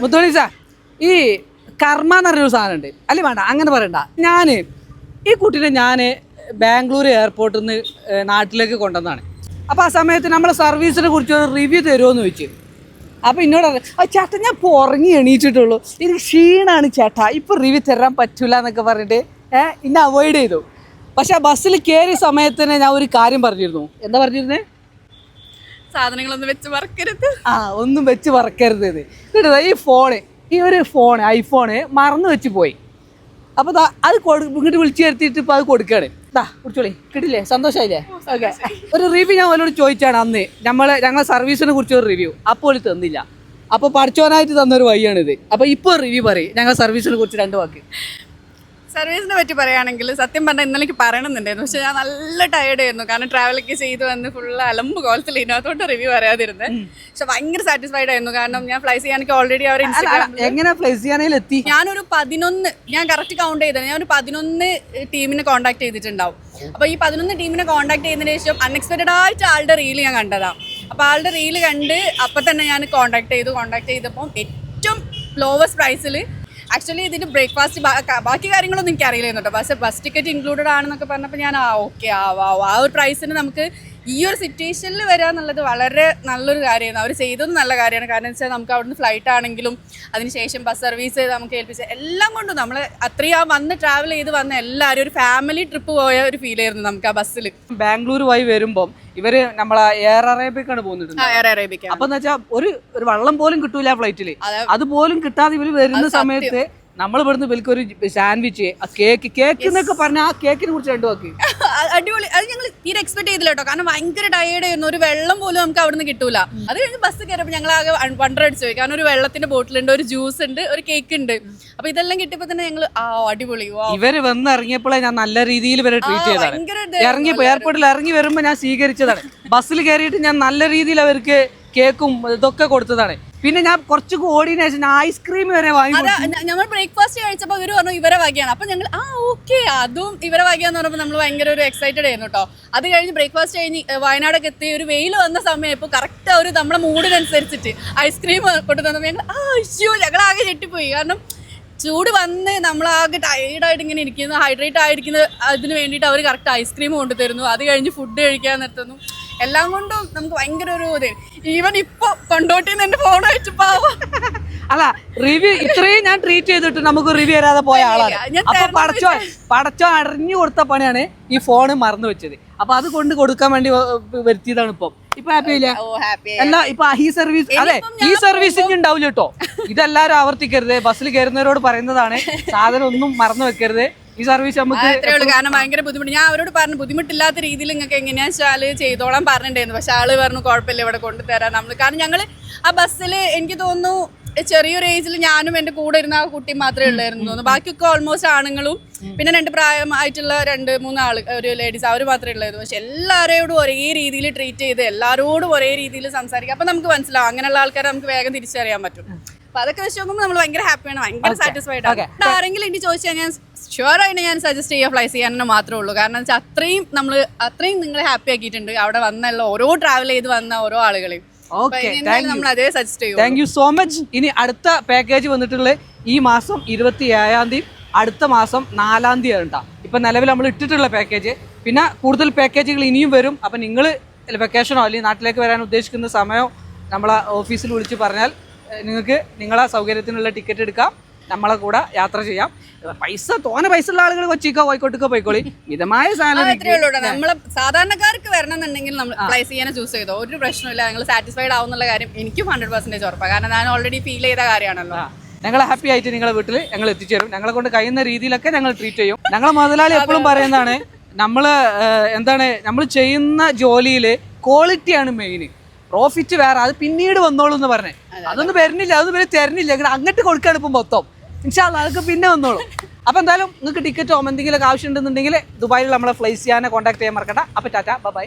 Mutholi sir ഈ കർമ്മ എന്ന് പറഞ്ഞൊരു സാധനമുണ്ട് അല്ലേ വേണ്ട അങ്ങനെ പറയണ്ട ഈ കുട്ടീനെ ഞാൻ ബാംഗ്ലൂർ എയർപോർട്ടിൽ നിന്ന് നാട്ടിലേക്ക് കൊണ്ടുവന്നതാണ്. അപ്പോൾ ആ സമയത്ത് നമ്മളെ സർവീസിനെ കുറിച്ച് ഒരു റിവ്യൂ തരുമോയെന്ന് ചോദിച്ചു. അപ്പോൾ എന്നോട് ചേട്ടാ ഞാൻ ഇപ്പോൾ ഉറങ്ങി എണീച്ചിട്ടുള്ളൂ, എനിക്ക് ക്ഷീണമാണ് ചേട്ടാ, ഇപ്പോൾ റിവ്യൂ തരാൻ പറ്റില്ല എന്നൊക്കെ പറഞ്ഞിട്ട് ഇന്നെ അവോയ്ഡ് ചെയ്തു. പക്ഷെ ആ ബസ്സിൽ കയറിയ സമയത്തിന് ഞാൻ ഒരു കാര്യം പറഞ്ഞിരുന്നു. എന്താ പറഞ്ഞിരുന്നേ? സാധനങ്ങളൊന്നും വെച്ച് വറക്കരുത്. ഒന്നും വെച്ച് വറക്കരുത്. ഈ ഒരു ഫോൺ ഐഫോണ് മറന്നു വെച്ച് പോയി. അപ്പോൾ അത് ഇങ്ങോട്ട് വിളിച്ചു വരുത്തിയിട്ട് ഇപ്പോൾ അത് കൊടുക്കുകയാണ്. കുറിച്ചോളി കിട്ടില്ലേ? സന്തോഷമായില്ലേ? ഓക്കെ. ഒരു റിവ്യൂ ഞാൻ അവരോട് ചോദിച്ചാണ് അന്ന് ഞങ്ങളെ സർവീസിനെ കുറിച്ച് ഒരു റിവ്യൂ. അപ്പോൾ ഒരു തന്നില്ല. അപ്പോൾ പഠിച്ചവനായിട്ട് തന്നൊരു വഴിയാണിത്. അപ്പോൾ ഇപ്പോൾ റിവ്യൂ പറയും ഞങ്ങളുടെ സർവീസിനെ കുറിച്ച് 2 വാക്ക്. സർവീസിനെ പറ്റി പറയുകയാണെങ്കിൽ സത്യം പറഞ്ഞാൽ ഇന്നലെ എനിക്ക് പറയണമെന്നുണ്ടായിരുന്നു. പക്ഷെ ഞാൻ നല്ല ടയേർഡ് ആയിരുന്നു. കാരണം ട്രാവലൊക്കെ ചെയ്ത് വന്ന് ഫുള്ള് അലമ്പ് കോലത്തിലിരുന്നു. അതുകൊണ്ട് റിവ്യൂ പറയാതിരുന്നത്. പക്ഷെ ഭയങ്കര സാറ്റിസ്ഫൈഡ് ആയിരുന്നു. കാരണം ഞാൻ ഫ്ലൈ ചെയ്യാനൊക്കെ ഓൾറെഡി അവർ എങ്ങനെ ഫ്ലൈ ചെയ്യാനെത്തി ഞാനൊരു 11 ഞാൻ കറക്റ്റ് കൗണ്ട് ചെയ്തത്. ഞാൻ ഒരു 11 ടീമിനെ കോൺടാക്ട് ചെയ്തിട്ടുണ്ടാവും. അപ്പോൾ ഈ 11 ടീമിനെ കോൺടാക്ട് ചെയ്തതിന് ശേഷം അൺഎക്സ്പെക്റ്റഡ് ആയിട്ട് ആളുടെ റീല് ഞാൻ കണ്ടതാണ്. അപ്പോൾ ആളുടെ റീല് കണ്ട് അപ്പം തന്നെ ഞാൻ കോൺടാക്ട് ചെയ്തപ്പോൾ ഏറ്റവും ലോവസ്റ്റ് പ്രൈസിൽ ആക്ച്വലി ഇതിന് ബ്രേക്ക്ഫാസ്റ്റ് ബാക്കി കാര്യങ്ങളൊന്നും എനിക്ക് അറിയില്ലായിരുന്നു കേട്ടോ. പക്ഷേ ബസ് ടിക്കറ്റ് ഇൻക്ലൂഡഡ് ആണെന്നൊക്കെ പറഞ്ഞപ്പോൾ ഞാൻ ഓക്കെ ആ ഒരു പ്രൈസിന് നമുക്ക് ഈ ഒരു സിറ്റുവേഷനിൽ വരിക എന്നുള്ളത് വളരെ നല്ലൊരു കാര്യമാണ്. അവർ ചെയ്തത് നല്ല കാര്യമാണ്. കാരണം വെച്ചാൽ നമുക്ക് അവിടുന്ന് ഫ്ലൈറ്റ് ആണെങ്കിലും അതിനുശേഷം ബസ് സർവീസ് നമുക്ക് ഏൽപ്പിച്ച എല്ലാം കൊണ്ടും നമ്മൾ അത്രയും വന്ന് ട്രാവൽ ചെയ്ത് വന്ന എല്ലാവരും ഒരു ഫാമിലി ട്രിപ്പ് പോയ ഒരു ഫീൽ ആയിരുന്നു നമുക്ക് ആ ബസ്സിൽ. ബാംഗ്ലൂർ വഴി വരുമ്പം ഇവര് നമ്മളെ എയർ അറേബ്യക്കാണ് പോകുന്നത്. അപ്പൊ എന്ന് വെച്ചാൽ ഒരു വള്ളം പോലും കിട്ടൂല ഫ്ലൈറ്റില്. അതുപോലും കിട്ടാതെ ഇവര് വരുന്ന സമയത്ത് നമ്മൾ ഇവിടുന്ന് ഇവർക്ക് ഒരു സാൻഡ്വിച്ച്, കേക്ക് എന്നൊക്കെ പറഞ്ഞാൽ ആ കേക്കിനെ കുറിച്ച് 2 വാക്ക്. അടിപൊളി. അത് ഞങ്ങൾ തീരെ എക്സ്പെക്ട് ചെയ്തില്ല കേട്ടോ. കാരണം ഭയങ്കര ടയേർഡ് ആയിരുന്നു. ഒരു വെള്ളം പോലും നമുക്ക് അവിടുന്ന് കിട്ടൂല. അത് കഴിഞ്ഞ് ബസ് കയറിയപ്പോൾ ഞങ്ങൾ ആകെ വണ്ടർ അടിച്ചു പോയി. കാരണം ഒരു വെള്ളത്തിന്റെ ബോട്ടിലുണ്ട്, ഒരു ജ്യൂസ് ഉണ്ട്, ഒരു കേക്ക് ഉണ്ട്. അപ്പൊ ഇതെല്ലാം കിട്ടിയപ്പോ തന്നെ ഞങ്ങൾ അടിപൊളി. ഇവര് വന്ന് ഇറങ്ങിയപ്പോഴേ ഞാൻ നല്ല രീതിയിൽ ഇവരെ ട്രീറ്റ് ചെയ്തതാണ്. ഇറങ്ങിയപ്പോ എയർപോർട്ടിൽ ഇറങ്ങി വരുമ്പോൾ ഞാൻ സ്വീകരിച്ചതാണ്. ബസ്സിൽ കയറിയിട്ട് ഞാൻ നല്ല രീതിയിൽ അവർക്ക് കേക്കും ഇതൊക്കെ കൊടുത്തതാണ്. പിന്നെ ഞാൻ കുറച്ച് ഓടിയതിനു ശേഷം ഐസ്ക്രീം വരെ വാങ്ങി. നമ്മൾ ബ്രേക്ക്ഫാസ്റ്റ് കഴിച്ചപ്പോൾ ഇവർ പറഞ്ഞു ഇവരെ വകയാണ്. അപ്പൊ ഞങ്ങൾ ഓക്കെ അതും ഇവരെ വകയാന്ന് പറഞ്ഞപ്പോൾ നമ്മൾ ഭയങ്കര ഒരു എക്സൈറ്റഡ് ആയിരുന്നു കേട്ടോ. അത് കഴിഞ്ഞ് ബ്രേക്ക്ഫാസ്റ്റ് കഴിഞ്ഞ് വയനാടൊക്കെ എത്തി ഒരു വെയിൽ വന്ന സമയം ഇപ്പോൾ കറക്റ്റ് ഒരു നമ്മുടെ മൂഡിനനുസരിച്ചിട്ട് ഐസ്ക്രീം കൊണ്ടു തന്നപ്പോൾ ഞങ്ങൾ ആകെ ഞെട്ടിപ്പോയി. കാരണം ചൂട് വന്ന് നമ്മളാകെ ടയേർഡായിട്ട് ഇങ്ങനെ ഇരിക്കുന്നു, ഹൈഡ്രേറ്റ് ആയിരിക്കുന്നത് അതിന് വേണ്ടിയിട്ട് അവർ കറക്റ്റ് ഐസ്ക്രീം കൊണ്ടുതരുന്നു. അത് കഴിഞ്ഞ് ഫുഡ് കഴിക്കാൻ നിർത്തുന്നു. എല്ലാം കൊണ്ടും നമുക്ക് ഭയങ്കര ഒരു ഇത്. ഈവൻ ഇപ്പൊ കൊണ്ടോട്ടിന്ന് എന്റെ ഫോൺ വെച്ച് പോവാ. അല്ല റിവ്യൂ ഇത്രയും ഞാൻ ട്രീറ്റ് ചെയ്തിട്ട് നമുക്ക് റിവ്യൂ തരാതെ പോയ ആളാണ്. അപ്പൊ പടച്ചോ അറിഞ്ഞു കൊടുത്ത പണിയാണ് ഈ ഫോണ് മറന്നു വെച്ചത്. അപ്പൊ അത് കൊണ്ട് കൊടുക്കാൻ വേണ്ടി വരുത്തിയതാണ്. ഇപ്പൊ ഹാപ്പി ഇല്ല? അല്ല ഇപ്പൊ ഈ സർവീസ് അതെ ഈ സർവീസ് ഇനി ഉണ്ടാവില്ല കേട്ടോ. ഇതെല്ലാരും ആവർത്തിക്കരുത്. ബസ്സിൽ കയറുന്നവരോട് പറയുന്നതാണ്, സാധനം ഒന്നും മറന്നു വെക്കരുത്. ഈ സർവീസ് നമുക്ക് കാരണം ഭയങ്കര ബുദ്ധിമുട്ട്. ഞാൻ അവരോട് പറഞ്ഞു ബുദ്ധിമുട്ടില്ലാത്ത രീതിയിൽ നിങ്ങൾക്ക് എങ്ങനെയാ വെച്ചാൽ ചെയ്തോളാൻ പറഞ്ഞിട്ടുണ്ടായിരുന്നു. പക്ഷെ ആള് പറഞ്ഞു കുഴപ്പമില്ല ഇവിടെ കൊണ്ടുതരാം നമ്മൾ. കാരണം ഞങ്ങൾ ആ ബസ്സിൽ എനിക്ക് തോന്നുന്നു ചെറിയൊരു ഏജിൽ ഞാനും എൻ്റെ കൂടെ ഇരുന്ന ആ കുട്ടി മാത്രമേ ഉള്ളായിരുന്നു തോന്നുന്നു. ബാക്കിയൊക്കെ ഓൾമോസ്റ്റ് ആണുങ്ങളും പിന്നെ 2 പ്രായമായിട്ടുള്ള 2-3 ആൾ ഒരു ലേഡീസ് അവർ മാത്രമേ ഉള്ളായിരുന്നു. പക്ഷെ എല്ലാവരോടും ഒരേ രീതിയിൽ ട്രീറ്റ് ചെയ്ത് എല്ലാവരോടും ഒരേ രീതിയിൽ സംസാരിക്കാം. അപ്പം നമുക്ക് മനസ്സിലാവും അങ്ങനെയുള്ള ആൾക്കാരെ നമുക്ക് വേഗം തിരിച്ചറിയാൻ പറ്റും. അപ്പൊ അതൊക്കെ വെച്ച് നോക്കുമ്പോൾ നമ്മൾ ഭയങ്കര ഹാപ്പിയാണ്, ഭയങ്കര സാറ്റിസ്ഫൈഡ് ആണ്. ആരെങ്കിലും എനിക്ക് ചോദിച്ചാൽ ഞാൻ ഷുവറായിട്ട് ഞാൻ സജസ്റ്റ് ചെയ്യുക ഫ്ലൈ ചെയ്യാൻ തന്നെ മാത്രമേ ഉള്ളൂ. കാരണം വെച്ചാൽ അത്രയും നിങ്ങളെ ഹാപ്പി ആക്കിയിട്ടുണ്ട് അവിടെ വന്നുള്ള ഓരോ ട്രാവൽ ചെയ്ത് വന്ന ഓരോ ആളുകളെയും. നമ്മൾ അതേ സജസ്റ്റ് ചെയ്യും. Thank you so much. ഇനി അടുത്ത പാക്കേജ് വന്നിട്ടുള്ളത് ഈ മാസം 27-ാം തീയതി, അടുത്ത മാസം 4-ാം തീയതി ആണ്. ഇപ്പം നിലവിൽ നമ്മൾ ഇട്ടിട്ടുള്ള പാക്കേജ്. പിന്നെ കൂടുതൽ പാക്കേജുകൾ ഇനിയും വരും. അപ്പം നിങ്ങൾ വെക്കേഷനോ അല്ലെങ്കിൽ നാട്ടിലേക്ക് വരാൻ ഉദ്ദേശിക്കുന്ന സമയം നമ്മളെ ഓഫീസിൽ വിളിച്ച് പറഞ്ഞാൽ നിങ്ങൾക്ക് നിങ്ങളെ സൗകര്യത്തിനുള്ള ടിക്കറ്റ് എടുക്കാം, നമ്മളെ കൂടെ യാത്ര ചെയ്യാം. തോനെ പൈസ ഉള്ള ആളുകൾ കൊച്ചിക്കോ കോഴിക്കോട്ടേക്കോ പോയിക്കോളി. മിതമായ സാലറി. നമ്മളെ സാധാരണക്കാർക്ക് വരണമെന്നുണ്ടെങ്കിൽ നമ്മൾ ഫ്ലൈ ചെയ്യാൻ ചൂസ് ചെയ്തോ ഒരു പ്രശ്നമില്ല. നിങ്ങൾ സാറ്റിസ്ഫൈഡ് ആവുന്നുള്ള കാര്യം എനിക്കും 100% ഉറപ്പാണ്. കാരണം ഞാൻ ഓൾറെഡി ഫീൽ ചെയ്ത കാര്യമാണല്ലോ. ഞങ്ങൾ ഹാപ്പി ആയിട്ട് നിങ്ങളെ വീട്ടിൽ ഞങ്ങൾ എത്തിച്ചേരും. ഞങ്ങളെ കൊണ്ട് കഴിയുന്ന രീതിയിലൊക്കെ ഞങ്ങൾ ട്രീറ്റ് ചെയ്യും. ഞങ്ങളെ മുതലാളി എപ്പോഴും പറയുന്നതാണ് നമ്മൾ ചെയ്യുന്ന ജോലിയിൽ ക്വാളിറ്റിയാണ് മെയിൻ, പ്രോഫിറ്റ് വേറെ അത് പിന്നീട് വന്നോളൂ എന്ന് പറഞ്ഞേ. അതൊന്നും വരുന്നില്ല, അതൊന്നും തരുന്നില്ല. അങ്ങോട്ട് കൊടുക്കുകയാണ് ഇപ്പം മൊത്തം. ഇൻഷാ അല്ലാഹ് അതൊക്കെ പിന്നെ വന്നോളൂ. അപ്പോൾ എന്തായാലും നിങ്ങൾക്ക് ടിക്കറ്റോ എന്തെങ്കിലുമൊക്കെ ആവശ്യം ഉണ്ടെന്നുണ്ടെങ്കിൽ ദുബായിൽ നമ്മളെ ഫ്ലൈ ചെയ്യാനെ കോൺടാക്ട് ചെയ്യാൻ മറക്കണ്ട. അപ്പോൾ ടാറ്റ ബൈ.